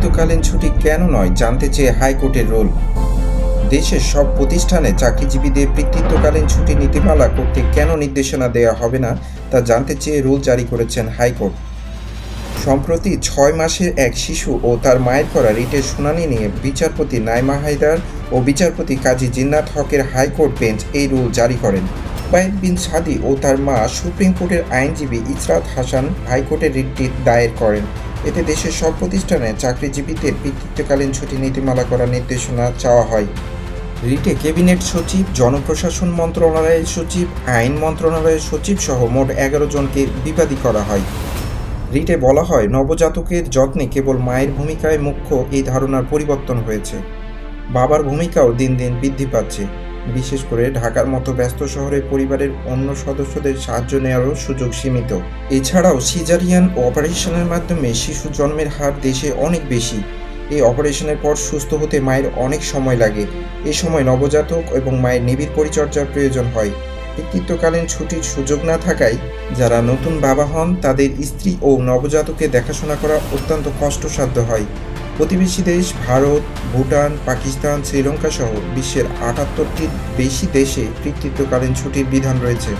পিতৃত্বকালীন ছুটি কেন নয় জানতে চেয়ে হাইকোর্টের রুল। দেশের সব প্রতিষ্ঠানে চাকরিজীবীদের পিতৃত্বকালীন ছুটি নীতিমালা করতে কেন নির্দেশনা দেওয়া হবে না তা জানতে চেয়ে রুল জারি করেছেন হাইকোর্ট। সম্প্রতি 6 মাসের এক শিশু ও তার মায়ের করা রিটের শুনানি নিয়ে বিচারপতি নাইমা হায়দার ও বিচারপতি কাজী জিন্নাত হকের হাইকোর্ট বেঞ্চ এই রুল জারি করেন। ওবায়েদ বিন সাদি ও তার মা সুপ্রিম কোর্টের আইনজীবী ইসরাত হাসান হাইকোর্টে রিটটি দায়ের করেন। এতে দেশের সব প্রতিষ্ঠানে চাকরিজীবীদের পিতৃত্বকালীন ছুটি নীতিমালা করার নির্দেশনা চাওয়া হয়। রিটে ক্যাবিনেট সচিব, জনপ্রশাসন মন্ত্রণালয়ের সচিব, আইন মন্ত্রণালয়ের সচিব সহ মোট 11 জনকে বিবাদী করা হয়। রিটে বলা হয়, নবজাতকের যত্নে কেবল মায়ের ভূমিকায় মুখ্য এই ধারণার পরিবর্তন হয়েছে। বাবার ভূমিকাও দিন দিন বৃদ্ধি পাচ্ছে। বিশেষ করে ঢাকার মতো ব্যস্ত শহরে পরিবারের অন্য সদস্যদের সাহায্য নেওয়ারও সুযোগ সীমিত। এছাড়াও সিজারিয়ান অপারেশনের মাধ্যমে শিশু জন্মের হার দেশে অনেক বেশি। এই অপারেশনের পর সুস্থ হতে মায়ের অনেক সময় লাগে। এ সময় নবজাতক এবং মায়ের নিবিড় পরিচর্যার প্রয়োজন হয়। পিতৃত্বকালীন ছুটির সুযোগ না থাকায় যারা নতুন বাবা হন তাদের স্ত্রী ও নবজাতককে দেখাশোনা করা অত্যন্ত কষ্টসাধ্য হয়। প্রতিবেশী দেশ ভারত, ভুটান, পাকিস্তান, শ্রীলঙ্কা সহ বিশ্বের 78টির বেশি দেশে পিতৃত্বকালীন ছুটির বিধান রয়েছে।